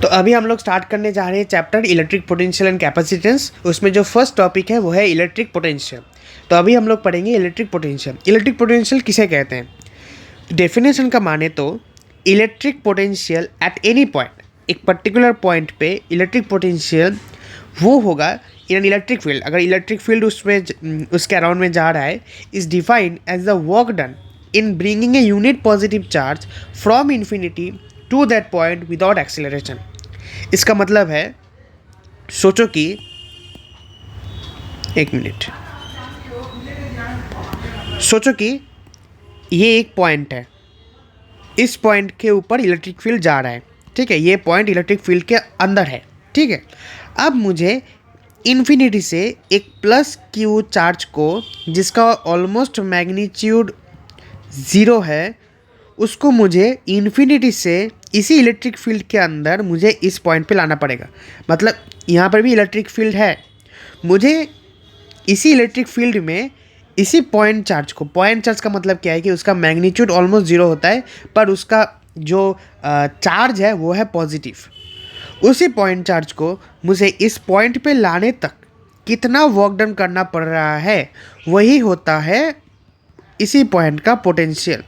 तो अभी हम लोग स्टार्ट करने जा रहे हैं chapter electric potential and capacitance. उसमें जो फर्स्ट टॉपिक है वो है इलेक्ट्रिक पोटेंशियल। तो अभी हम लोग पढ़ेंगे इलेक्ट्रिक पोटेंशियल। इलेक्ट्रिक पोटेंशियल किसे कहते हैं? डेफिनेशन का माने तो electric potential at any point, एक पर्टिकुलर पॉइंट पे इलेक्ट्रिक पोटेंशियल वो होगा इन एन इलेक्ट्रिक फील्ड। अगर इलेक्ट्रिक फील्ड उसमें उसके अराउंड में जा रहा है, is defined as the work done in bringing a unit positive charge from infinity to that point without acceleration. इसका मतलब है, सोचो कि एक मिनट, सोचो कि ये एक पॉइंट है, इस पॉइंट के ऊपर इलेक्ट्रिक फील्ड जा रहा है, ठीक है। ये पॉइंट इलेक्ट्रिक फील्ड के अंदर है, ठीक है। अब मुझे इन्फिनिटी से एक प्लस क्यू चार्ज को, जिसका ऑलमोस्ट मैग्नीट्यूड 0 है, उसको मुझे इन्फिनिटी से इसी इलेक्ट्रिक फील्ड के अंदर मुझे इस पॉइंट पे लाना पड़ेगा। मतलब यहाँ पर भी इलेक्ट्रिक फील्ड है, मुझे इसी इलेक्ट्रिक फील्ड में इसी पॉइंट चार्ज को, पॉइंट चार्ज का मतलब क्या है कि उसका मैग्नीट्यूड ऑलमोस्ट 0 होता है, पर उसका जो चार्ज है वो है पॉजिटिव। उसी पॉइंट चार्ज को मुझे इस पॉइंट पे लाने तक कितना वर्क डन करना पड़ रहा है, वही होता है इसी पॉइंट का पोटेंशियल।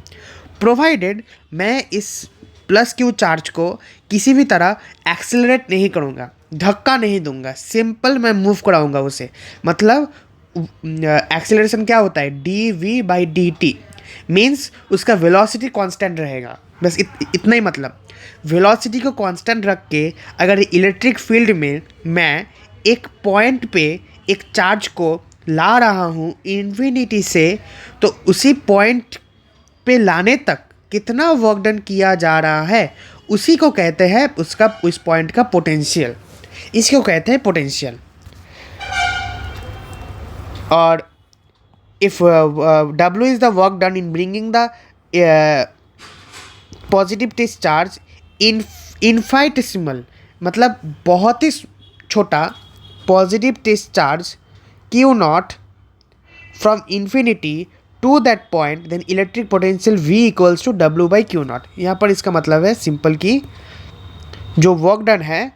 प्रोवाइडेड मैं इस प्लस क्यू चार्ज को किसी भी तरह एक्सेलरेट नहीं करूँगा, धक्का नहीं दूंगा, सिंपल मैं मूव कराऊंगा उसे। मतलब एक्सेलरेशन क्या होता है? dv/dt मीन्स उसका वेलोसिटी कांस्टेंट रहेगा, बस इतना ही। मतलब वेलोसिटी को कांस्टेंट रख के अगर इलेक्ट्रिक फील्ड में मैं एक पॉइंट पे एक चार्ज को ला रहा हूँ इन्फिनिटी से, तो उसी पॉइंट पे लाने तक कितना वर्क डन किया जा रहा है, उसी को कहते हैं उसका, उस पॉइंट का पोटेंशियल। इसको कहते हैं पोटेंशियल। और if W is the work done in bringing the positive test charge infinitesimal, मतलब बहुत ही छोटा positive test charge Q0 from infinity to that point, then electric potential V equals to W/Q0। यहाँ पर इसका मतलब है सिंपल कि जो वर्क डन है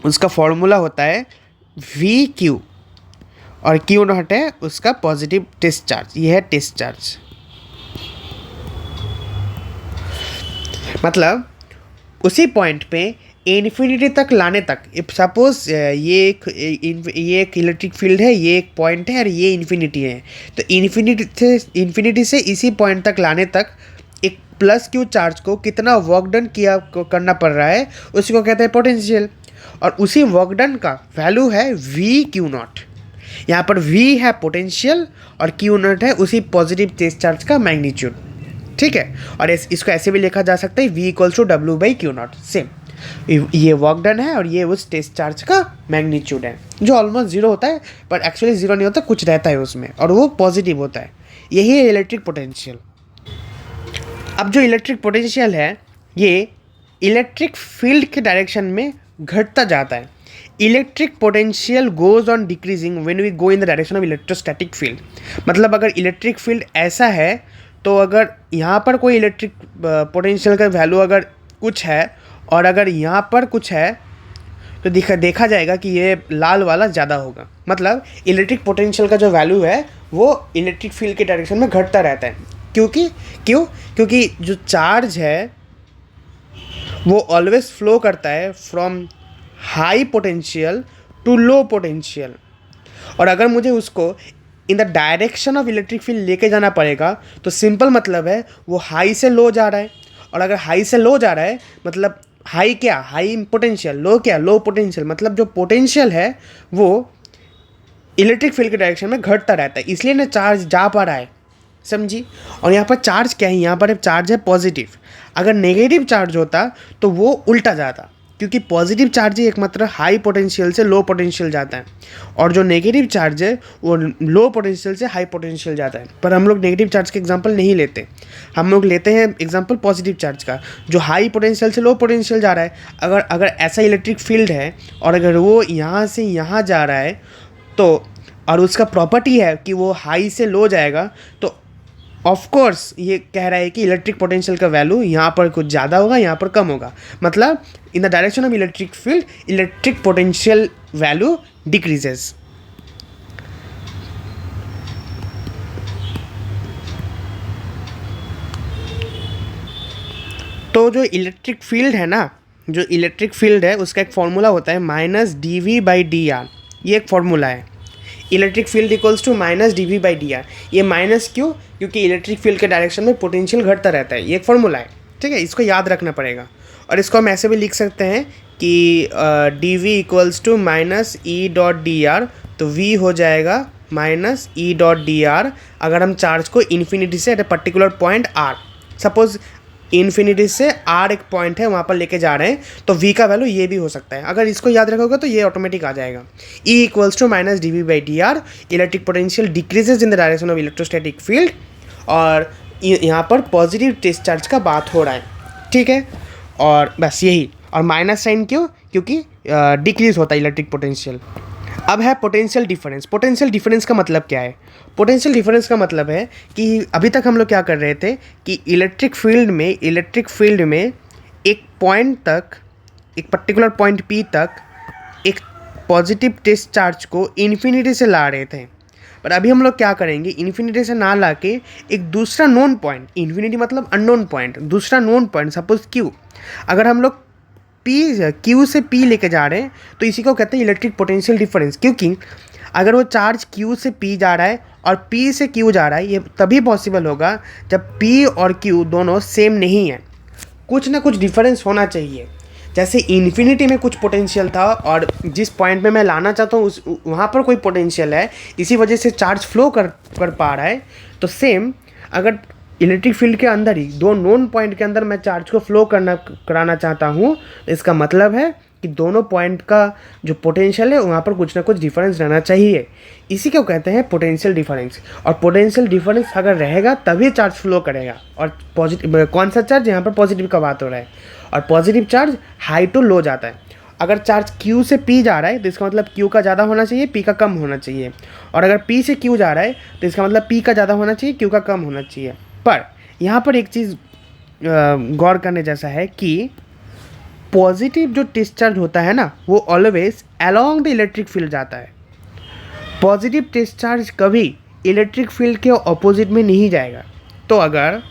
उसका फॉर्मूला होता है VQ, और Q0 है उसका पॉजिटिव टेस्ट चार्ज। ये है टेस्ट चार्ज। मतलब उसी पॉइंट पे इन्फिनिटी तक लाने तक, इफ सपोज ये एक इलेक्ट्रिक फील्ड है, ये एक पॉइंट है और ये इन्फिनिटी है, तो इन्फिनिटी से इसी पॉइंट तक लाने तक एक प्लस क्यू चार्ज को कितना वर्क डन करना पड़ रहा है, उसी को कहते हैं पोटेंशियल। और उसी वर्क डन का वैल्यू है VQ0। यहाँ पर V है पोटेंशियल और Q0 है उसी पॉजिटिव टेस्ट चार्ज का मैग्नीट्यूड, ठीक है। और इसको ऐसे भी लिखा जा सकता है V equals to W/Q0। Same, ये वर्क डन है और ये उस टेस्ट चार्ज का मैग्नीट्यूड है, जो ऑलमोस्ट 0 होता है, पर एक्चुअली 0 नहीं होता, कुछ रहता है उसमें और वो पॉजिटिव होता है। यही है इलेक्ट्रिक पोटेंशियल। अब जो इलेक्ट्रिक पोटेंशियल है, ये इलेक्ट्रिक फील्ड के डायरेक्शन में घटता जाता है। Electric potential goes on decreasing when we go in the direction of electrostatic field. मतलब अगर इलेक्ट्रिक फील्ड ऐसा है, तो अगर यहाँ पर कोई इलेक्ट्रिक पोटेंशियल का वैल्यू अगर कुछ है और अगर यहाँ पर कुछ है, तो देखा जाएगा कि ये लाल वाला ज़्यादा होगा। मतलब इलेक्ट्रिक पोटेंशियल का जो वैल्यू है वो इलेक्ट्रिक फील्ड के डायरेक्शन में घटता रहता है। क्योंकि जो चार्ज है वो ऑलवेज फ्लो करता है from high potential to low potential, और अगर मुझे उसको in the direction of electric field लेके जाना पड़ेगा, तो सिंपल मतलब है वो हाई से लो जा रहा है। और अगर हाई से लो जा रहा है, मतलब हाई क्या? High potential. लो क्या? Low potential. मतलब जो पोटेंशियल है वो इलेक्ट्रिक फील्ड के डायरेक्शन में घटता रहता है, इसलिए ना चार्ज जा पा रहा है, समझी। और यहाँ पर चार्ज क्या है? यहाँ पर चार्ज है पॉजिटिव। अगर नेगेटिव चार्ज होता तो वो उल्टा जाता, क्योंकि पॉजिटिव चार्ज ही एकमात्र हाई पोटेंशियल से लो पोटेंशियल जाता है, और जो नेगेटिव चार्ज है वो लो पोटेंशियल से हाई पोटेंशियल जाता है। पर हम लोग नेगेटिव चार्ज के एग्जांपल नहीं लेते, हम लोग लेते हैं एग्जांपल पॉजिटिव चार्ज का, जो हाई पोटेंशियल से लो पोटेंशियल जा रहा है। अगर ऐसा इलेक्ट्रिक फील्ड है और अगर वो यहाँ से यहाँ जा रहा है, तो और उसका प्रॉपर्टी है कि वो हाई से लो जाएगा, तो ऑफ कोर्स ये कह रहा है कि इलेक्ट्रिक पोटेंशियल का वैल्यू यहाँ पर कुछ ज़्यादा होगा, यहाँ पर कम होगा, मतलब इन the direction of electric field electric potential value decreases. तो जो इलेक्ट्रिक फील्ड है ना, जो इलेक्ट्रिक फील्ड है उसका एक फॉर्मूला होता है -dv/dr। ये एक फॉर्मूला है, electric field equals to -dv/dr। ये माइनस क्यों? क्योंकि इलेक्ट्रिक फील्ड के डायरेक्शन में पोटेंशियल घटता रहता है, ये एक फॉर्मूला है, ठीक है, इसको याद रखना पड़ेगा। और इसको हम ऐसे भी लिख सकते हैं कि dv इक्वल्स टू -e.dr, तो v हो जाएगा -e.dr अगर हम चार्ज को इन्फिनिटी से at a particular point r, suppose infinity से r एक पॉइंट है वहाँ पर लेके जा रहे हैं, तो v का वैल्यू ये भी हो सकता है। अगर इसको याद रखोगे तो ये ऑटोमेटिक आ जाएगा। E equals to -dv/dr, electric potential decreases in the direction of electrostatic field, और यहाँ पर पॉजिटिव डिस्चार्ज का बात हो रहा है, ठीक है, और बस यही। और माइनस साइन क्यों? क्योंकि डिक्रीज होता है इलेक्ट्रिक पोटेंशियल। अब है पोटेंशियल डिफरेंस। पोटेंशियल डिफरेंस का मतलब क्या है? पोटेंशियल डिफरेंस का मतलब है कि अभी तक हम लोग क्या कर रहे थे कि इलेक्ट्रिक फील्ड में एक पॉइंट तक, एक पर्टिकुलर पॉइंट P तक एक पॉजिटिव डिस्चार्ज को इन्फिनिटी से ला रहे थे। पर अभी हम लोग क्या करेंगे, इन्फिनिटी से ना ला के एक दूसरा नोन पॉइंट, इन्फिनिटी मतलब अननोन पॉइंट, दूसरा नोन पॉइंट सपोज Q, अगर हम लोग Q से P लेके जा रहे हैं तो इसी को कहते हैं इलेक्ट्रिक पोटेंशियल डिफरेंस। क्योंकि अगर वो चार्ज Q से P जा रहा है और P से Q जा रहा है, ये तभी पॉसिबल होगा जब P और Q दोनों सेम नहीं है, कुछ ना कुछ डिफरेंस होना चाहिए। जैसे इन्फिनिटी में कुछ पोटेंशियल था और जिस पॉइंट में मैं लाना चाहता हूँ उस वहाँ पर कोई पोटेंशियल है, इसी वजह से चार्ज फ्लो कर पा रहा है। तो सेम अगर इलेक्ट्रिक फील्ड के अंदर ही दो नोन पॉइंट के अंदर मैं चार्ज को फ्लो कराना चाहता हूँ, तो इसका मतलब है कि दोनों पॉइंट का जो पोटेंशियल है वहाँ पर कुछ ना कुछ डिफरेंस रहना चाहिए। इसी को कहते हैं पोटेंशियल डिफरेंस। और पोटेंशियल डिफरेंस अगर रहेगा तभी चार्ज फ्लो करेगा। और पॉजिटिव कौन सा चार्ज? यहाँ पर पॉजिटिव का बात हो रहा है, और positive charge high to low जाता है। अगर चार्ज Q से P जा रहा है तो इसका मतलब Q का ज़्यादा होना चाहिए, P का कम होना चाहिए। और अगर P से Q जा रहा है तो इसका मतलब P का ज़्यादा होना चाहिए, Q का कम होना चाहिए। पर यहाँ पर एक चीज़ गौर करने जैसा है कि पॉजिटिव जो डिस्चार्ज होता है ना, वो always along the electric field जाता है। पॉजिटिव डिस्चार्ज कभी इलेक्ट्रिक फील्ड के ऑपोजिट में नहीं जाएगा। तो अगर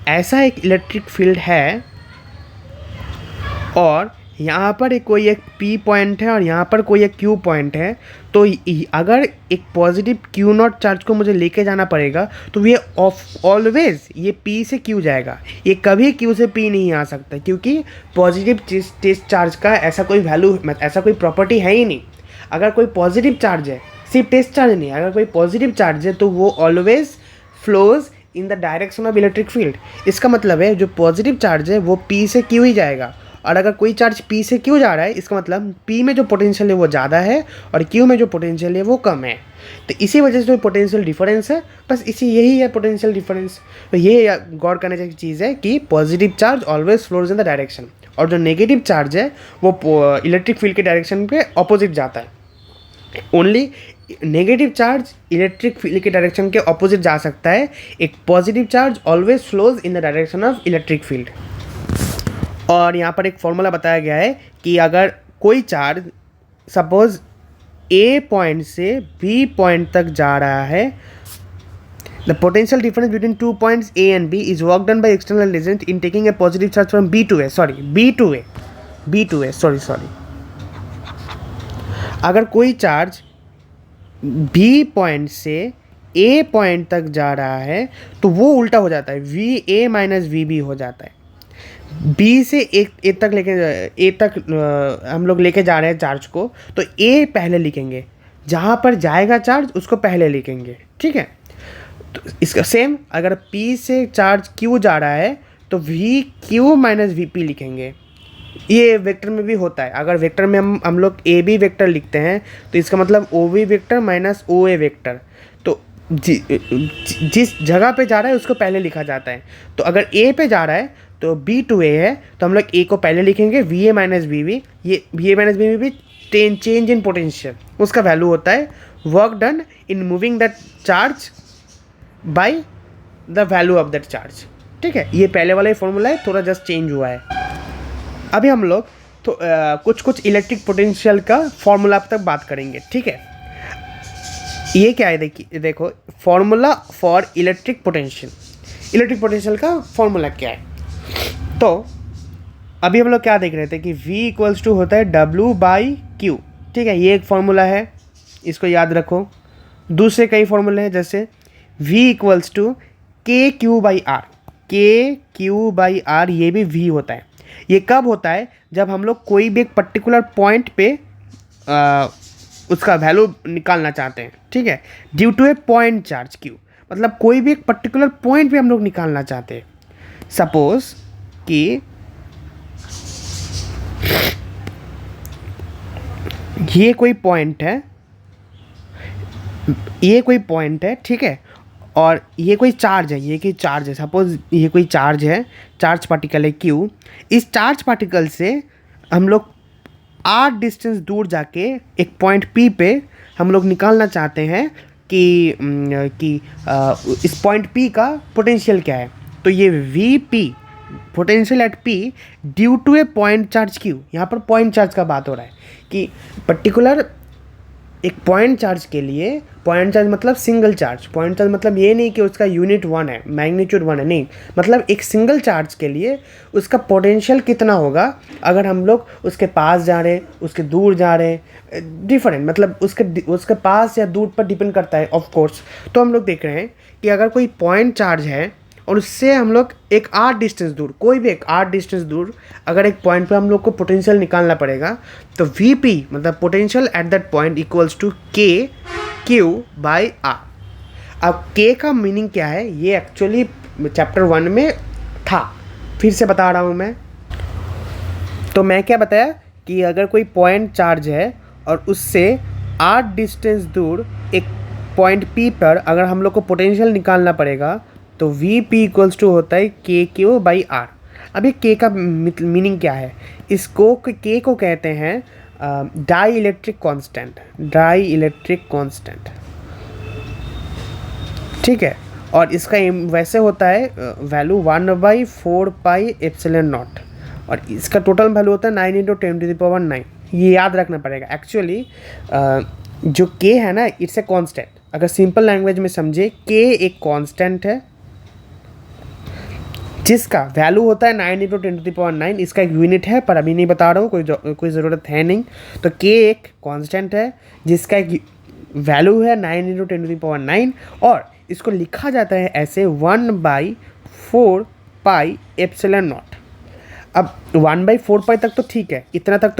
ऐसा एक इलेक्ट्रिक फील्ड है और यहाँ पर कोई एक P पॉइंट है और यहाँ पर कोई एक Q पॉइंट है, तो अगर एक पॉजिटिव Q0 चार्ज को मुझे लेके जाना पड़ेगा तो ये ऑलवेज ये P से Q जाएगा, ये कभी Q से P नहीं आ सकता, क्योंकि पॉजिटिव डिस्चार्ज का ऐसा कोई वैल्यू, ऐसा कोई प्रॉपर्टी है ही नहीं। अगर कोई पॉजिटिव चार्ज है, सिर्फ डिस्चार्ज नहीं, अगर कोई पॉजिटिव चार्ज है तो वो always flows in the direction of electric field. इसका मतलब है जो पॉजिटिव चार्ज है वो P से Q ही जाएगा, और अगर कोई चार्ज P से Q जा रहा है इसका मतलब P में जो पोटेंशियल है वो ज़्यादा है और Q में जो पोटेंशियल है वो कम है। तो इसी वजह से जो पोटेंशियल डिफरेंस है, बस यही है पोटेंशियल डिफरेंस। तो ये गौर करने की चीज़ है कि positive charge always flows in the direction, और जो नेगेटिव चार्ज है वो इलेक्ट्रिक फील्ड के डायरेक्शन पे ऑपोजिट जाता है। Only negative charge electric field के डायरेक्शन के ऑपोजिट जा सकता है। एक positive charge always flows in the direction of electric field. और यहाँ पर एक फॉर्मूला बताया गया है कि अगर कोई चार्ज सपोज A पॉइंट से B पॉइंट तक जा रहा है, the potential difference between 2 points A and B is work done by external agent in taking a positive charge from B to A, sorry. अगर कोई चार्ज B पॉइंट से A point तक जा रहा है तो वो उल्टा हो जाता है, VA माइनस VB हो जाता है। B से A तक हम लोग लेके जा रहे हैं चार्ज को, तो A पहले लिखेंगे, जहाँ पर जाएगा चार्ज उसको पहले लिखेंगे, ठीक है। तो इसका सेम अगर P से चार्ज Q जा रहा है तो VQ माइनस VP लिखेंगे। ये वेक्टर में भी होता है। अगर वेक्टर में हम लोग AB वेक्टर लिखते हैं तो इसका मतलब OB vector minus OA vector, तो जिस जगह पे जा रहा है उसको पहले लिखा जाता है। तो अगर A पे जा रहा है तो B to A है तो हम लोग A को पहले लिखेंगे, VA माइनस BB। ये VA माइनस BB भी चेंज इन पोटेंशियल, उसका वैल्यू होता है work done in moving that charge by the value of that charge. ठीक है, ये पहले वाला ही फॉर्मूला है, थोड़ा जस्ट चेंज हुआ है। अभी हम लोग तो कुछ इलेक्ट्रिक पोटेंशियल का फॉर्मूला तक बात करेंगे। ठीक है, ये क्या है, देखो फॉर्मूला फॉर इलेक्ट्रिक पोटेंशियल का फॉर्मूला क्या है। तो अभी हम लोग क्या देख रहे थे कि V इक्वल्स टू होता है W/Q। ठीक है, ये एक फॉर्मूला है, इसको याद रखो। दूसरे कई फॉर्मूले हैं, जैसे V equals to KQ/R। KQ/R ये भी V होता है। ये कब होता है, जब हम लोग कोई भी एक पर्टिकुलर पॉइंट पे उसका वैल्यू निकालना चाहते हैं। ठीक है, due to a point charge Q, मतलब कोई भी एक पर्टिकुलर पॉइंट पे हम लोग निकालना चाहते हैं। सपोज कि ये कोई पॉइंट है, ठीक है, और ये कोई चार्ज है, सपोज ये कोई चार्ज पार्टिकल है Q। इस चार्ज पार्टिकल से हम लोग r डिस्टेंस दूर जाके एक पॉइंट P पे हम लोग निकालना चाहते हैं कि इस पॉइंट P का पोटेंशियल क्या है। तो ये VP, potential at P due to a point charge Q। यहाँ पर पॉइंट चार्ज का बात हो रहा है कि पर्टिकुलर एक पॉइंट चार्ज के लिए, पॉइंट चार्ज मतलब सिंगल चार्ज, पॉइंट चार्ज मतलब ये नहीं कि उसका यूनिट 1 है, मैग्नीट्यूड 1 है, नहीं, मतलब एक सिंगल चार्ज के लिए उसका पोटेंशियल कितना होगा अगर हम लोग उसके पास जा रहे हैं, उसके दूर जा रहे हैं, डिफरेंट, मतलब उसके पास या दूर पर डिपेंड करता है ऑफ कोर्स। तो हम लोग देख रहे हैं कि अगर कोई पॉइंट चार्ज है और उससे हम लोग एक r डिस्टेंस दूर, कोई भी एक r डिस्टेंस दूर अगर एक पॉइंट पे हम लोग को पोटेंशियल निकालना पड़ेगा, तो VP मतलब potential at that point equals to KQ/R। अब K का मीनिंग क्या है, ये एक्चुअली चैप्टर 1 में था, फिर से बता रहा हूँ मैं। तो मैं क्या बताया कि अगर कोई पॉइंट चार्ज है और उससे r डिस्टेंस दूर एक पॉइंट P पर अगर हम लोग को पोटेंशियल निकालना पड़ेगा, तो VP इक्वल्स टू होता है KQ/R। अब ये K का मीनिंग क्या है, इसको K को कहते हैं डाई इलेक्ट्रिक कांस्टेंट। ठीक है, और इसका वैसे होता है वैल्यू 1/4 पाई एप्सिलॉन नॉट, और इसका टोटल वैल्यू होता है 9 × 10⁹। ये याद रखना पड़ेगा। एक्चुअली जो K है ना, इट्स ए कांस्टेंट। अगर सिंपल लैंग्वेज में समझे, K एक कांस्टेंट है जिसका वैल्यू होता है 9 × 10⁹। इसका एक यूनिट है, पर अभी नहीं बता रहा हूँ, कोई ज़रूरत है नहीं। तो K एक कांस्टेंट है जिसका एक वैल्यू है 9 × 10⁹, और इसको लिखा जाता है ऐसे 1/4 पाई एप्सिलॉन नॉट। अब 1/4 तक तो ठीक है, इतना तक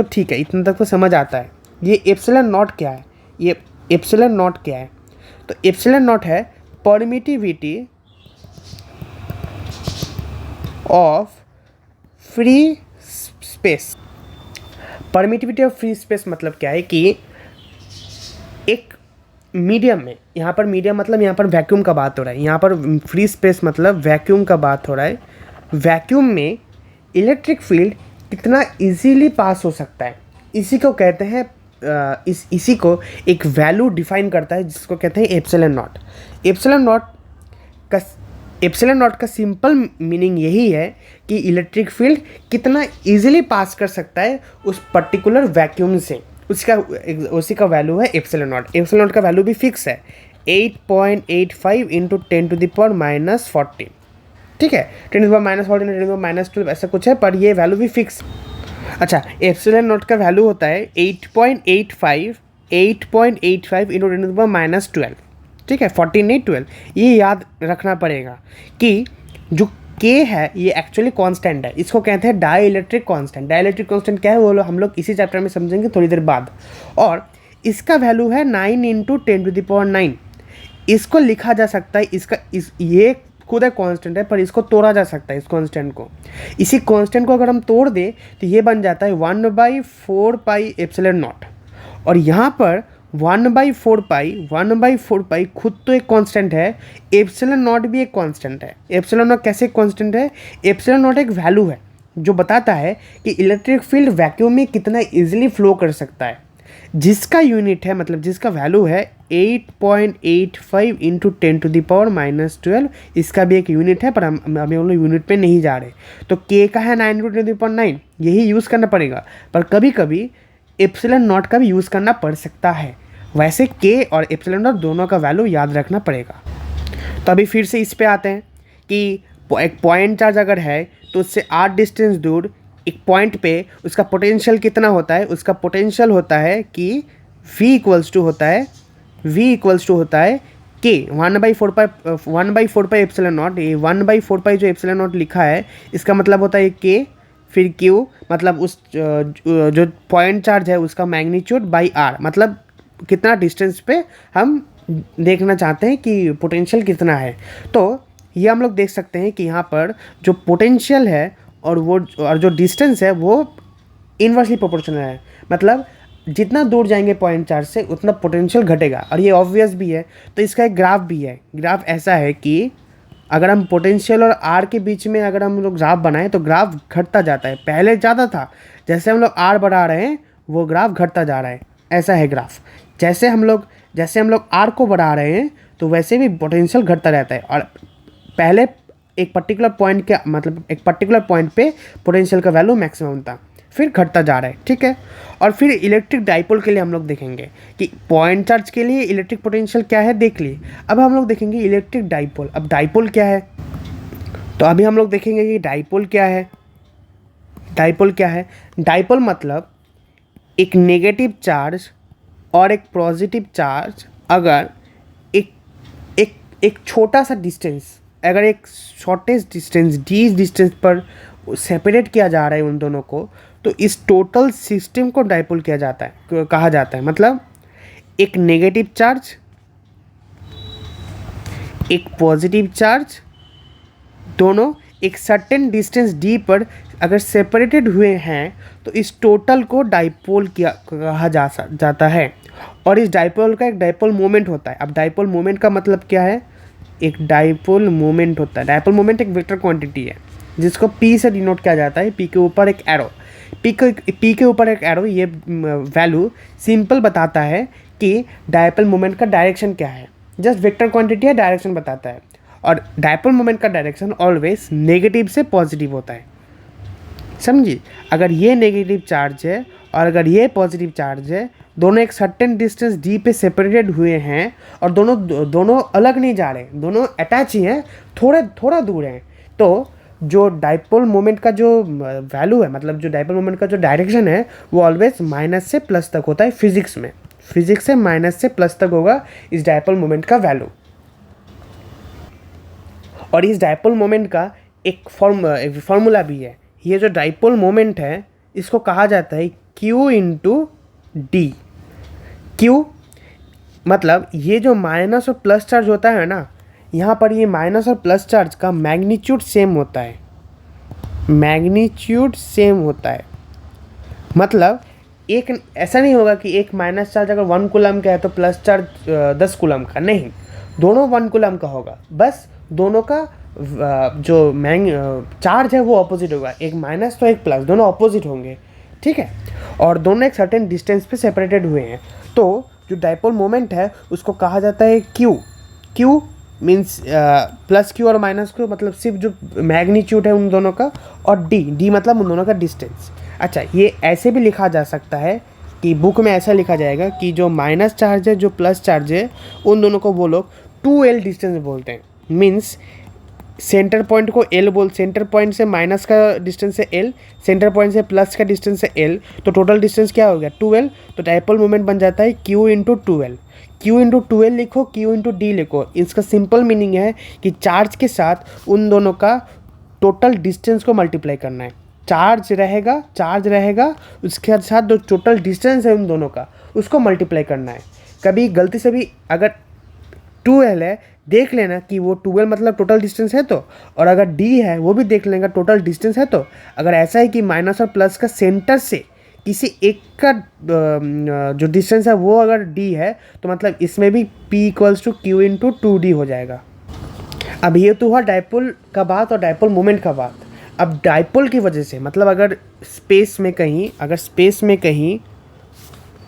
तो समझ आता है। ये एप्सिलॉन नॉट क्या है, तो एप्सिलॉन नॉट है permittivity of free space. Permittivity of free space मतलब क्या है कि एक मीडियम में, यहाँ पर मीडियम मतलब यहाँ पर वैक्यूम का बात हो रहा है, यहाँ पर फ्री स्पेस मतलब वैक्यूम का बात हो रहा है। वैक्यूम में इलेक्ट्रिक फील्ड कितना इजीली पास हो सकता है, इसी को कहते हैं इसी को एक वैल्यू डिफाइन करता है, जिसको कहते हैं एप्सिलॉन नॉट। एप्सिलॉन नॉट का सिंपल मीनिंग यही है कि इलेक्ट्रिक फील्ड कितना इजीली पास कर सकता है उस पर्टिकुलर वैक्यूम से, उसी का वैल्यू है एप्सिलॉन नॉट। एप्सिलॉन नॉट का वैल्यू भी फिक्स है 8.85 × 10⁻⁻14। ठीक है, 10⁻⁻14 10⁻⁻12 ऐसा कुछ है, पर ये वैल्यू भी फिक्स। अच्छा, एप्सिलॉन नॉट का वैल्यू होता है 8.85 × 10⁻⁻12। ठीक है, 14 8 12। ये याद रखना पड़ेगा कि जो K है ये एक्चुअली कांस्टेंट है, इसको कहते हैं dielectric constant. Dielectric constant क्या है वो हम लोग इसी चैप्टर में समझेंगे थोड़ी देर बाद। और इसका वैल्यू है 9 × 10⁹। इसको लिखा जा सकता है, ये खुद एक कांस्टेंट है, पर इसको तोड़ा जा सकता है, इस कांस्टेंट को। इसी कांस्टेंट को अगर हम तोड़ दें तो ये बन जाता है 1/4 पाई एप्सिलॉन नॉट। और यहाँ पर 1/4 पाई खुद तो एक कांस्टेंट है, एप्सिलॉन नॉट भी एक कांस्टेंट है। एप्सिलॉन नॉट कैसे कांस्टेंट है, एप्सिलॉन नॉट एक वैल्यू है जो बताता है कि इलेक्ट्रिक फील्ड वैक्यूम में कितना इजीली फ्लो कर सकता है, जिसका यूनिट है, मतलब जिसका वैल्यू है 8.85 इंटू 10⁻⁻12, इसका भी एक यूनिट है पर हम अभी हम लोग यूनिट पे नहीं जा रहे। तो के का है 9×10⁹, यही यूज़ करना पड़ेगा, पर कभी कभी एप्सिलॉन नॉट का भी यूज़ करना पड़ सकता है। वैसे के और एप्सिलॉन नॉट दोनों का वैल्यू याद रखना पड़ेगा। तो अभी फिर से इस पे आते हैं कि एक पॉइंट चार्ज अगर है तो उससे 8 डिस्टेंस दूर एक पॉइंट पे उसका पोटेंशियल कितना होता है। उसका पोटेंशियल होता है कि V इक्वल्स टू होता है के 1/4 पाई एप्सिलॉन नॉट। ये 1/4 पाई जो एप्सिलॉन नॉट लिखा है इसका मतलब होता है के, फिर Q मतलब उस जो पॉइंट चार्ज है उसका मैग्नीट्यूड बाई R, मतलब कितना डिस्टेंस पे हम देखना चाहते हैं कि पोटेंशियल कितना है। तो ये हम लोग देख सकते हैं कि यहाँ पर जो पोटेंशियल है और जो डिस्टेंस है वो इन्वर्सली प्रोपोर्शनल है, मतलब जितना दूर जाएंगे पॉइंट चार्ज से उतना पोटेंशियल घटेगा। और ये ऑब्वियस भी है। तो इसका एक ग्राफ भी है। ग्राफ ऐसा है कि अगर हम पोटेंशियल और आर के बीच में अगर हम लोग ग्राफ बनाएं तो ग्राफ घटता जाता है। पहले ज़्यादा था, जैसे हम लोग आर बढ़ा रहे हैं वो ग्राफ घटता जा रहा है। ऐसा है ग्राफ। जैसे हम लोग आर को बढ़ा रहे हैं तो वैसे भी पोटेंशियल घटता रहता है। और पहले एक पर्टिकुलर पॉइंट पे पोटेंशियल का वैल्यू मैक्सिमम था, फिर घटता जा रहा है। ठीक है। और फिर इलेक्ट्रिक डाइपोल के लिए हम लोग देखेंगे कि पॉइंट चार्ज के लिए इलेक्ट्रिक पोटेंशियल क्या है, देख लिए। अब हम लोग देखेंगे इलेक्ट्रिक डाइपोल। अब डाइपोल क्या है, तो अभी हम लोग देखेंगे कि डाइपोल क्या है। डाइपोल मतलब एक नेगेटिव चार्ज और एक पॉजिटिव चार्ज अगर एक छोटा सा डिस्टेंस, अगर एक शॉर्टेस्ट डिस्टेंस d डिस्टेंस पर सेपरेट किया जा रहा है उन दोनों को, तो इस टोटल सिस्टम को डाइपोल कहा जाता है। मतलब एक नेगेटिव चार्ज, एक पॉजिटिव चार्ज, दोनों एक सर्टेन डिस्टेंस d पर अगर सेपरेटेड हुए हैं तो इस टोटल को डाइपोल कहा जाता है। और इस डाइपोल का एक डाइपोल मोमेंट होता है। अब डाइपोल मोमेंट का मतलब क्या है, एक डाइपोल मोमेंट होता है। डाइपोल मोमेंट एक वेक्टर क्वांटिटी है जिसको P से डिनोट किया जाता है। P के ऊपर एक एरो, P के ऊपर एक एरो, ये वैल्यू सिंपल बताता है कि डाइपोल मोमेंट का डायरेक्शन क्या है। जस्ट वेक्टर क्वांटिटी है, डायरेक्शन बताता है। और डाइपोल मोमेंट का डायरेक्शन ऑलवेज नेगेटिव से पॉजिटिव होता है। समझिए, अगर ये नेगेटिव चार्ज है और अगर ये पॉजिटिव चार्ज है, दोनों एक सर्टेन डिस्टेंस d पे सेपरेटेड हुए हैं और दोनों अलग नहीं जा रहे, दोनों अटैच ही हैं, थोड़ा दूर हैं, तो जो डाइपोल मोमेंट का जो वैल्यू है, मतलब जो डाइपोल मोमेंट का जो डायरेक्शन है वो ऑलवेज माइनस से प्लस तक होता है। फिजिक्स से माइनस से प्लस तक होगा इस डाइपोल मोमेंट का वैल्यू। और इस डाइपोल मोमेंट का एक फॉर्मूला भी है। ये जो डाइपोल मोमेंट है इसको कहा जाता है Q इंटू डी। Q मतलब ये जो माइनस और प्लस चार्ज होता है ना, यहाँ पर ये माइनस और प्लस चार्ज का मैग्नीट्यूड सेम होता है। मतलब एक ऐसा नहीं होगा कि एक माइनस चार्ज अगर 1 कूलम का है तो प्लस चार्ज 10 कूलम का, नहीं, दोनों 1 कूलम का होगा। बस दोनों का जो चार्ज है वो ऑपोजिट होगा, एक माइनस तो एक प्लस, दोनों ऑपोजिट होंगे। ठीक है। और दोनों एक सर्टेन डिस्टेंस पे सेपरेटेड हुए हैं, तो जो डाइपोल मोमेंट है उसको कहा जाता है Q मीन्स प्लस Q और माइनस Q मतलब सिर्फ जो मैग्नीट्यूड है उन दोनों का, और D मतलब उन दोनों का डिस्टेंस। अच्छा, ये ऐसे भी लिखा जा सकता है कि बुक में ऐसा लिखा जाएगा कि जो माइनस चार्ज है, जो प्लस चार्ज है, उन दोनों को वो लोग 2L डिस्टेंस बोलते हैं। मीन्स सेंटर पॉइंट को सेंटर पॉइंट से माइनस का डिस्टेंस है L, सेंटर पॉइंट से प्लस का डिस्टेंस है L, तो टोटल डिस्टेंस क्या हो गया 2L। तो डाइपोल मोमेंट बन जाता है Q इंटू 2L लिखो, Q इंटू D लिखो। इसका सिंपल मीनिंग है कि चार्ज के साथ उन दोनों का टोटल डिस्टेंस को मल्टीप्लाई करना है। चार्ज रहेगा उसके साथ जो टोटल डिस्टेंस है उन दोनों का उसको मल्टीप्लाई करना है। कभी गलती से भी अगर 2L है, देख लेना कि वो 2L मतलब टोटल डिस्टेंस है, तो और अगर D है वो भी देख लेंगे टोटल डिस्टेंस है। तो अगर ऐसा है कि माइनस और प्लस का सेंटर से किसी एक का जो डिस्टेंस है वो अगर D है, तो मतलब इसमें भी P equals to Q into 2D हो जाएगा। अब ये तो हुआ डाइपोल का बात और डाइपोल मोमेंट का बात। अब डाइपोल की वजह से, मतलब अगर स्पेस में कहीं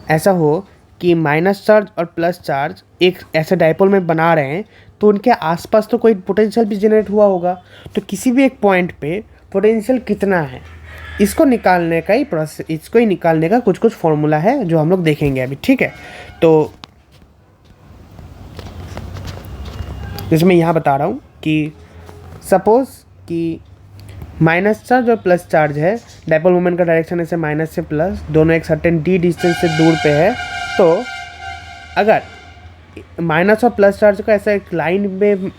ऐसा हो कि माइनस चार्ज और प्लस चार्ज एक ऐसे डाइपोल में बना रहे हैं, तो उनके आसपास तो कोई पोटेंशियल भी जनरेट हुआ होगा। तो किसी भी एक पॉइंट पे पोटेंशियल कितना है, इसको निकालने का ही प्रोसेस, इसको ही निकालने का कुछ कुछ फॉर्मूला है जो हम लोग देखेंगे अभी, ठीक है। तो जैसे मैं यहाँ बता रहा हूँ कि सपोज कि माइनस चार्ज और प्लस चार्ज है, डाइपोल मोमेंट का डायरेक्शन ऐसे माइनस से प्लस, दोनों एक सर्टेन डी डिस्टेंस से दूर पे है। तो अगर माइनस और प्लस चार्ज को ऐसा एक लाइन में,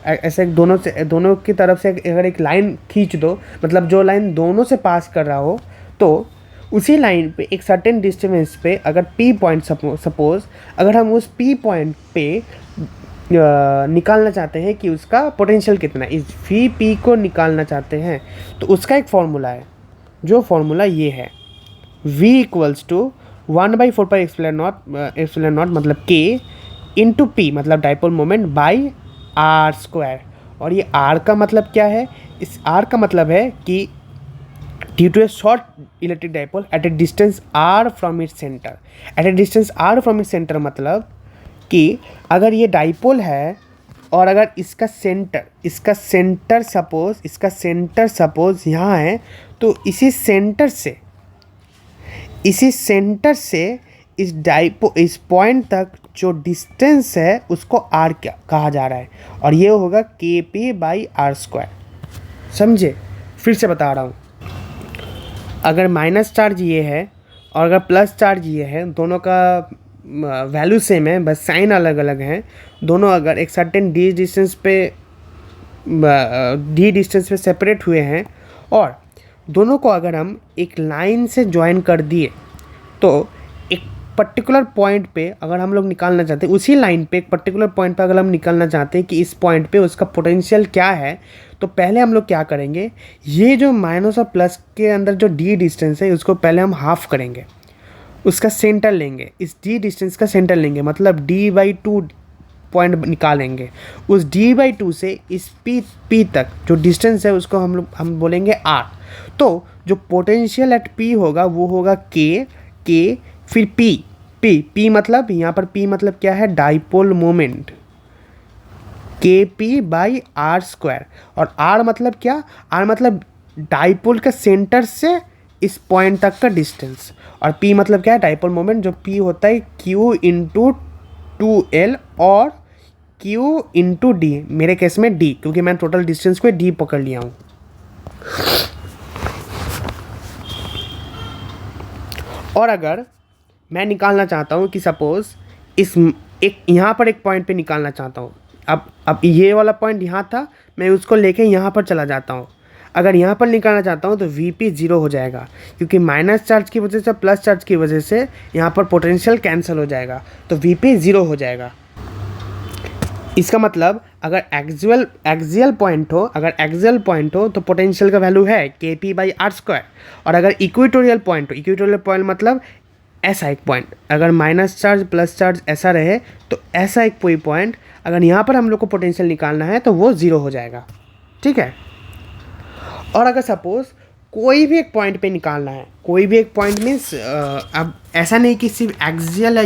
ऐसे दोनों की तरफ से अगर एक लाइन खींच दो, मतलब जो लाइन दोनों से पास कर रहा हो, तो उसी लाइन पे एक सर्टेन डिस्टेंस पे अगर पी पॉइंट, सपोज अगर हम उस पी पॉइंट पे निकालना चाहते हैं कि उसका पोटेंशियल कितना है, इस वी पी को निकालना चाहते हैं, तो उसका एक फॉर्मूला है। जो फॉर्मूला ये है, v equals to 1/4 epsilon naught मतलब k इंटू पी मतलब dipole moment by R square. और ये r का मतलब क्या है, इस r का मतलब है कि due to a short electric dipole at a distance r from its centre. At a distance r from its centre मतलब कि अगर ये डाइपोल है और अगर इसका सेंटर सपोज यहाँ है, तो इसी सेंटर से इस पॉइंट तक जो डिस्टेंस है उसको r क्या कहा जा रहा है, और ये होगा kp/r²। समझे? फिर से बता रहा हूँ, अगर माइनस चार्ज ये है और अगर प्लस चार्ज ये है, दोनों का वैल्यू सेम है, बस साइन अलग अलग हैं। दोनों अगर एक सर्टेन डी डिस्टेंस पे सेपरेट हुए हैं और दोनों को अगर हम एक लाइन से ज्वाइन कर दिए, तो एक पर्टिकुलर पॉइंट पे अगर हम लोग निकालना चाहते हैं, उसी लाइन पे एक पर्टिकुलर पॉइंट पे अगर हम निकालना चाहते हैं कि इस पॉइंट पे उसका पोटेंशियल क्या है, तो पहले हम लोग क्या करेंगे, ये जो माइनस और प्लस के अंदर जो डी डिस्टेंस है उसको पहले हम हाफ करेंगे, उसका सेंटर लेंगे, इस डी डिस्टेंस का सेंटर लेंगे, मतलब d/2 पॉइंट निकालेंगे। उस d/2 से इस p तक जो डिस्टेंस है उसको हम बोलेंगे r। तो जो पोटेंशियल एट p होगा वो होगा k फिर p मतलब यहाँ पर p मतलब क्या है, डाइपोल मोमेंट, kp/r²। और r मतलब क्या, r मतलब डाइपोल का सेंटर से इस पॉइंट तक का डिस्टेंस, और p मतलब क्या है, डाइपोल मोमेंट, जो p होता है q इंटू 2l और q इंटू d, मेरे केस में d, क्योंकि मैं टोटल डिस्टेंस को d पकड़ लिया हूँ। और अगर मैं निकालना चाहता हूँ कि सपोज यहाँ पर एक पॉइंट पे निकालना चाहता हूँ, अब ये वाला पॉइंट यहाँ था, मैं उसको लेके यहाँ पर चला जाता हूँ। अगर यहाँ पर निकालना चाहता हूँ तो Vp 0 हो जाएगा, क्योंकि माइनस चार्ज की वजह से प्लस चार्ज की वजह से यहाँ पर पोटेंशियल कैंसिल हो जाएगा, तो Vp 0 हो जाएगा। इसका मतलब अगर एक्सियल पॉइंट हो तो पोटेंशियल का वैल्यू है kp/r²। और अगर इक्वेटोरियल पॉइंट मतलब ऐसा एक पॉइंट, अगर माइनस चार्ज प्लस चार्ज ऐसा रहे, तो ऐसा एक कोई पॉइंट अगर यहाँ पर हम लोग को पोटेंशियल निकालना है तो वो 0 हो जाएगा, ठीक है। और अगर सपोज कोई भी एक पॉइंट पे निकालना है, कोई भी एक पॉइंट मीन्स अब ऐसा नहीं कि सिर्फ एक्सियल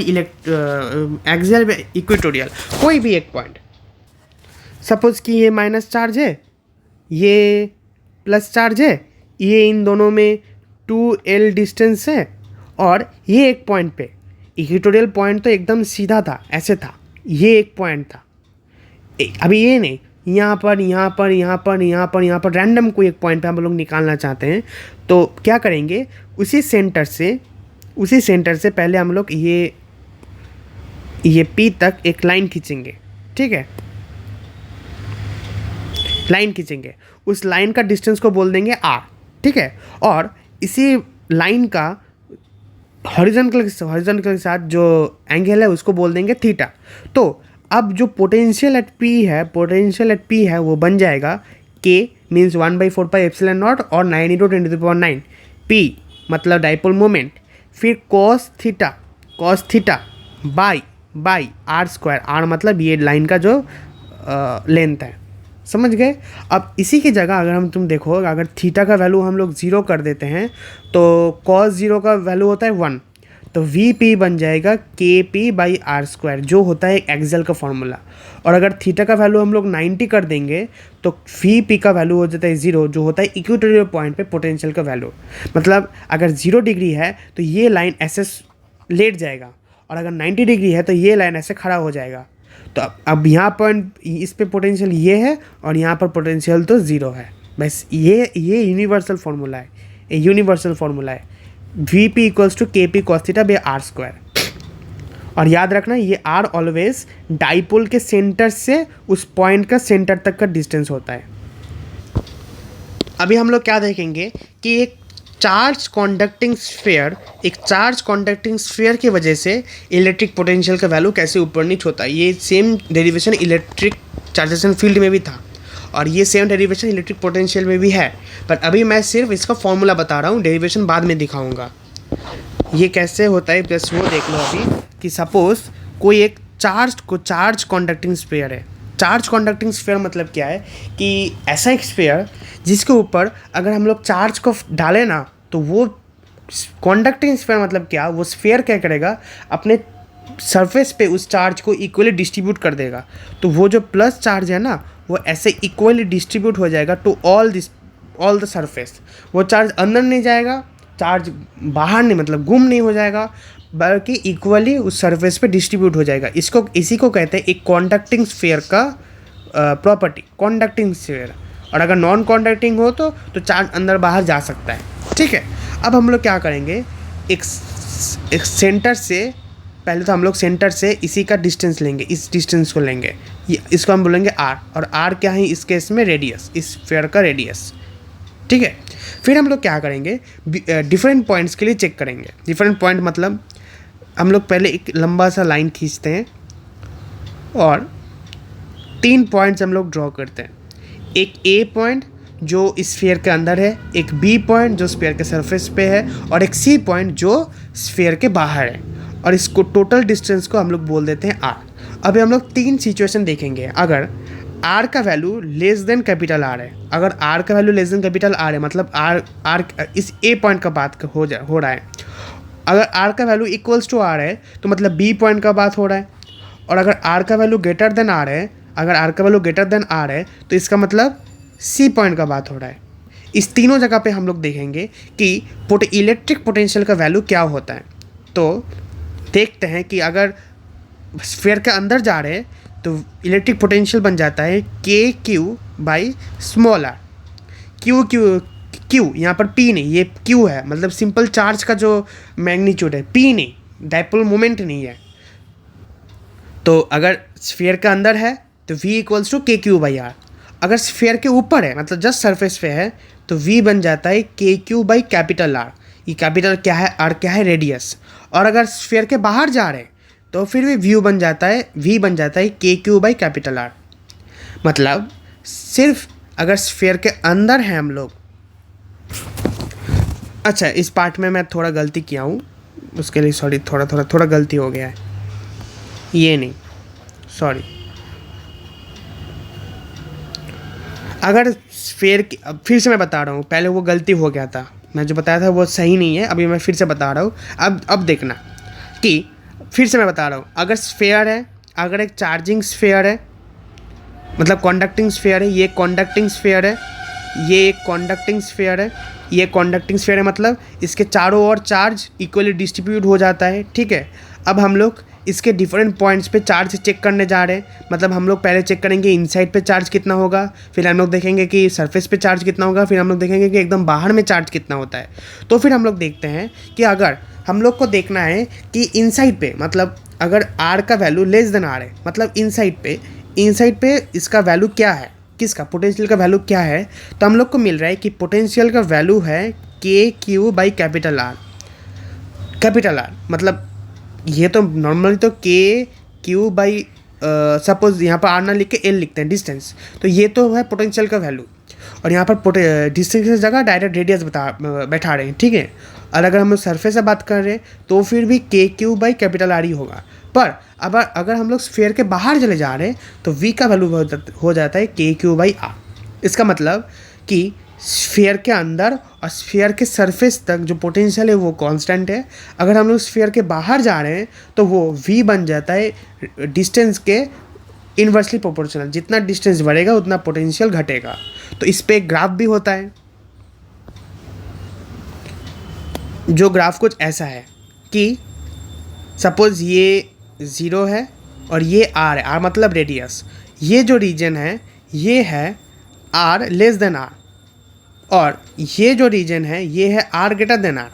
इक्वेटोरियल, कोई भी एक पॉइंट, सपोज कि ये माइनस चार्ज है, ये प्लस चार्ज है, ये इन दोनों में 2l डिस्टेंस है, और ये एक पॉइंट पे इक्वेटोरियल पॉइंट तो एकदम सीधा था, ऐसे था, ये एक पॉइंट था। अभी ये नहीं, यहाँ पर रैंडम कोई एक पॉइंट पे हम लोग निकालना चाहते हैं, तो क्या करेंगे, उसी सेंटर से पहले हम लोग ये P तक एक लाइन खींचेंगे, ठीक है, लाइन खींचेंगे, उस लाइन का डिस्टेंस को बोल देंगे r, ठीक है। और इसी लाइन का हॉरिजॉन्टल के साथ जो एंगल है उसको बोल देंगे थीटा। तो अब जो पोटेंशियल एट P है वो बन जाएगा k मीन्स 1/4 एप्सिलॉन नॉट और 9 × 10⁹ P मतलब डाइपोल मोमेंट, फिर cos theta by r², r मतलब ये लाइन का जो लेंथ है, समझ गए। अब इसी की जगह अगर तुम देखो, अगर थीटा का वैल्यू हम लोग 0 कर देते हैं तो cos 0 का वैल्यू होता है 1, तो वी पी बन जाएगा के पी बाई आर स्क्वायर, जो होता है एक्सेल का फॉर्मूला। और अगर थीटा का वैल्यू हम लोग 90 कर देंगे तो वी पी का वैल्यू हो जाता है 0, जो होता है इक्वेटोरियल पॉइंट पे पोटेंशियल का वैल्यू। मतलब अगर 0 डिग्री है तो ये लाइन ऐसे लेट जाएगा, और अगर 90 डिग्री है तो ये लाइन ऐसे खड़ा हो जाएगा। तो अब यहाँ पॉइंट इस पे पोटेंशियल ये है और यहाँ पर पोटेंशियल तो 0 है। बस ये यूनिवर्सल फार्मूला है, ये यूनिवर्सल फार्मूला है। V P equals to K P cos theta by R square. और याद रखना ये आर ऑलवेज डाइपोल के सेंटर से उस पॉइंट का सेंटर तक का डिस्टेंस होता है। अभी हम लोग क्या देखेंगे कि एक चार्ज कॉन्डक्टिंग स्फीयर की वजह से इलेक्ट्रिक पोटेंशियल का वैल्यू कैसे ऊपर नीचे होता है। ये same derivation electric charges and field में भी था और ये सेम डेरिवेशन इलेक्ट्रिक पोटेंशियल में भी है, पर अभी मैं सिर्फ इसका फॉर्मूला बता रहा हूँ, डेरिवेशन बाद में दिखाऊंगा ये कैसे होता है। बस वो देख लो अभी कि सपोज कोई एक चार्ज कॉन्डक्टिंग स्फीयर है। चार्ज कॉन्डक्टिंग स्फीयर मतलब क्या है कि ऐसा एक स्फीयर जिसके ऊपर अगर हम लोग चार्ज को डालें ना तो वो कॉन्डक्टिंग स्फीयर मतलब क्या, वो स्फीयर क्या करेगा, अपने सरफेस पे उस चार्ज को इक्वली डिस्ट्रीब्यूट कर देगा। तो वो जो प्लस चार्ज है ना वो ऐसे इक्वली डिस्ट्रीब्यूट हो जाएगा टू ऑल द सरफेस। वो चार्ज अंदर नहीं जाएगा, चार्ज बाहर नहीं मतलब गुम नहीं हो जाएगा, बल्कि इक्वली उस सरफेस पे डिस्ट्रीब्यूट हो जाएगा। इसी को कहते हैं एक कॉन्डक्टिंग स्फीयर का प्रॉपर्टी, कॉन्डक्टिंग स्फीयर। और अगर नॉन कॉन्डक्टिंग हो तो चार्ज अंदर बाहर जा सकता है। ठीक है, अब हम लोग क्या करेंगे, एक सेंटर से पहले तो हम लोग सेंटर से इसी का डिस्टेंस लेंगे, इस डिस्टेंस को लेंगे, इसको हम बोलेंगे आर। और आर क्या है इस केस में, रेडियस, इस स्फीयर का रेडियस। ठीक है, फिर हम लोग क्या करेंगे, डिफरेंट पॉइंट्स के लिए चेक करेंगे। डिफरेंट पॉइंट मतलब हम लोग पहले एक लंबा सा लाइन खींचते हैं और 3 पॉइंट्स हम लोग ड्रॉ करते हैं। एक ए पॉइंट जो इस स्फीयर के अंदर है, एक बी पॉइंट जो स्फीयर के सरफेस पे है, और एक सी पॉइंट जो स्फीयर के बाहर है। और इसको टोटल डिस्टेंस को हम लोग बोल देते हैं आर। अभी हम लोग 3 सिचुएशन देखेंगे। अगर आर का value less than capital R है, अगर आर का value less than capital R है मतलब आर इस ए पॉइंट का बात हो रहा है। अगर आर का वैल्यू इक्वल्स टू आर है तो मतलब बी पॉइंट का बात हो रहा है। और अगर आर का वैल्यू ग्रेटर देन आर है, अगर आर का वैल्यू ग्रेटर देन आर है तो इसका मतलब सी पॉइंट का बात हो रहा है। इस तीनों जगह पे हम लोग देखेंगे कि इलेक्ट्रिक पोटेंशियल का वैल्यू क्या होता है। तो देखते हैं कि अगर स्फीयर के अंदर जा रहे हैं तो इलेक्ट्रिक पोटेंशियल बन जाता है K Q by small R. Q यहाँ पर पी नहीं, ये क्यू है, मतलब सिंपल चार्ज का जो मैग्नीट्यूड है, पी नहीं, डाइपोल मोमेंट नहीं है। तो अगर स्फीयर के अंदर है तो v इक्वल्स टू के क्यू बाई आर। अगर स्फीयर के ऊपर है मतलब जस्ट सरफेस पे है तो v बन जाता है K Q by capital R. ये कैपिटल क्या है, आर क्या है, रेडियस। और अगर स्फीयर के बाहर जा रहे हैं तो फिर भी v बन जाता है K Q by capital R. मतलब सिर्फ अगर स्फीयर के अंदर है हम लोग। अच्छा, इस पार्ट में मैं थोड़ा गलती किया हूँ, उसके लिए सॉरी, थोड़ा गलती हो गया है, ये नहीं, सॉरी। अगर स्फीयर की, फिर से मैं बता रहा हूँ, पहले वो गलती हो गया था, मैं जो बताया था वो सही नहीं है, अभी मैं फिर से बता रहा हूँ। अब देखना कि फिर से मैं बता रहा हूँ, अगर स्फीयर है, अगर एक चार्जिंग स्फीयर है मतलब कॉन्डक्टिंग स्फीयर है, ये कॉन्डक्टिंग स्फीयर है, ये एक कॉन्डक्टिंग स्फीयर है, ये कॉन्डक्टिंग स्फीयर है, मतलब इसके चारों ओर चार्ज इक्वली डिस्ट्रीब्यूट हो जाता है। ठीक है, अब हम लोग इसके डिफरेंट पॉइंट्स पे चार्ज चेक करने जा रहे हैं। मतलब हम लोग पहले चेक करेंगे इनसाइड पे चार्ज कितना होगा, फिर हम लोग देखेंगे कि सरफेस पे चार्ज कितना होगा, फिर हम लोग देखेंगे कि एकदम बाहर में चार्ज कितना होता है। तो फिर हम लोग देखते हैं कि अगर हम लोग को देखना है कि इनसाइड पे, मतलब अगर आर का वैल्यू लेस देन आर है, मतलब इनसाइड पे इसका वैल्यू क्या है, किसका पोटेंशियल का वैल्यू क्या है, तो हम लोग को मिल रहा है कि पोटेंशियल का वैल्यू है K Q by capital R. मतलब ये तो नॉर्मली तो के क्यू बाई सपोज यहाँ पर आर ना लिख के एल लिखते हैं, डिस्टेंस, तो ये तो है पोटेंशियल का वैल्यू। और यहाँ पर डिस्टेंस की जगह डायरेक्ट रेडियस बैठा रहे हैं। ठीक है, और अगर हम लोग सरफेस से बात कर रहे हैं तो फिर भी के क्यू बाई कैपिटल आर ही होगा। पर अब अगर हम लोग स्फीयर के बाहर चले जा रहे हैं तो v का वैल्यू हो जाता है के क्यू बाई आर। इसका मतलब कि स्फीयर के अंदर और स्फीयर के सरफेस तक जो पोटेंशियल है वो कांस्टेंट है। अगर हम लोग स्फीयर के बाहर जा रहे हैं तो वो v बन जाता है डिस्टेंस के इन्वर्सली प्रोपोर्शनल। जितना डिस्टेंस बढ़ेगा उतना पोटेंशियल घटेगा। तो इस पे एक ग्राफ भी होता है, जो ग्राफ कुछ ऐसा है कि सपोज ये 0 है और ये r है, r मतलब रेडियस। ये जो रीजन है ये है r लेस देन r, और ये जो रीजन है ये है r ग्रेटर देन r।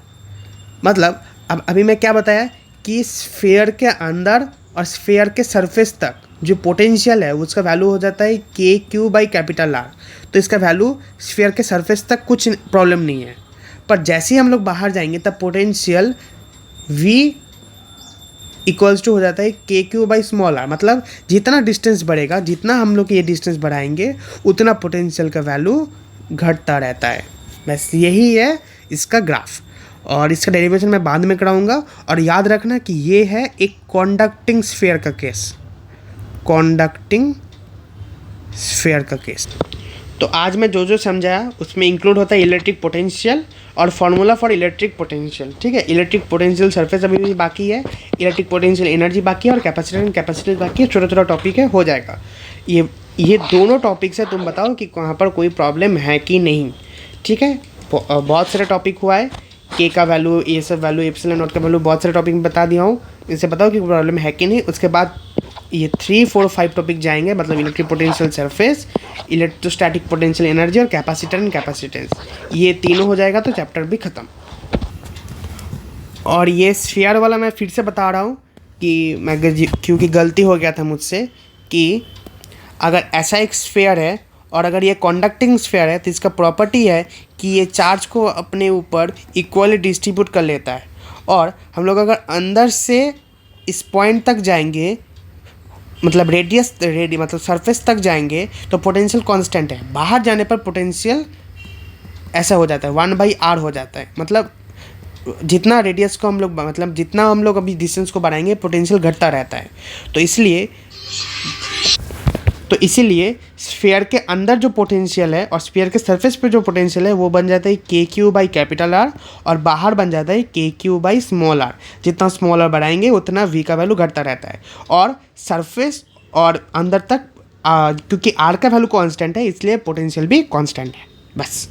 मतलब अब अभी मैं क्या बताया कि स्फीयर के अंदर और स्फीयर के सरफेस तक जो पोटेंशियल है उसका वैल्यू हो जाता है K Q by capital R. तो इसका वैल्यू स्फीयर के सरफेस तक कुछ प्रॉब्लम नहीं है, पर जैसे ही हम लोग बाहर जाएंगे तब पोटेंशियल v इक्वल्स टू हो जाता है K Q by small are. मतलब जितना डिस्टेंस बढ़ेगा, जितना हम लोग ये डिस्टेंस बढ़ाएंगे उतना पोटेंशियल का वैल्यू घटता रहता है। बस यही है इसका ग्राफ, और इसका डेरिवेशन मैं बाद में कराऊंगा। और याद रखना कि ये है एक कॉन्डक्टिंग स्फीयर का केस, कॉन्डक्टिंग स्फीयर का केस। तो आज मैं जो समझाया उसमें इंक्लूड होता है इलेक्ट्रिक पोटेंशियल और फार्मूला फॉर इलेक्ट्रिक पोटेंशियल। ठीक है, इलेक्ट्रिक पोटेंशियल सरफेस अभी भी बाकी है, इलेक्ट्रिक पोटेंशियल एनर्जी बाकी है, और कैपेसिटेंस बाकी है। छोटा छोटा टॉपिक है, हो जाएगा। ये दोनों टॉपिक से तुम बताओ कि वहाँ पर कोई प्रॉब्लम है कि नहीं। ठीक है, बहुत सारे टॉपिक हुआ है, के का वैल्यू, ये सब वैल्यू, एप्सिलॉन नॉट का वैल्यू, बहुत सारे टॉपिक में बता दिया हूँ। इससे बताओ कि प्रॉब्लम है कि नहीं। उसके बाद ये 3, 4, 5 टॉपिक जाएंगे, मतलब electric potential surface, electrostatic potential energy और कैपेसिटर एंड कैपेसिटेंस। ये तीनों हो जाएगा तो चैप्टर भी ख़त्म। और ये स्फीयर वाला मैं फिर से बता रहा हूँ कि मैं क्योंकि गलती हो गया था मुझसे कि अगर ऐसा एक स्फीयर है और अगर ये कॉन्डक्टिंग स्फीयर है तो इसका प्रॉपर्टी है कि ये चार्ज को अपने ऊपर इक्वली डिस्ट्रीब्यूट कर लेता है। और हम लोग अगर अंदर से इस पॉइंट तक जाएंगे, मतलब मतलब सरफेस तक जाएंगे तो पोटेंशियल कांस्टेंट है। बाहर जाने पर पोटेंशियल ऐसा हो जाता है 1/r हो जाता है। मतलब जितना रेडियस को हम लोग, मतलब जितना हम लोग अभी डिस्टेंस को बढ़ाएंगे पोटेंशियल घटता रहता है। तो इसीलिए स्फीयर के अंदर जो पोटेंशियल है और स्फीयर के सरफेस पे जो पोटेंशियल है वो बन जाता है K Q by capital R, और बाहर बन जाता है K Q by small are. जितना स्मॉल आर बढ़ाएंगे उतना वी का वैल्यू घटता रहता है। और सरफेस और अंदर तक क्योंकि आर का वैल्यू कांस्टेंट है इसलिए पोटेंशियल भी कांस्टेंट है। बस।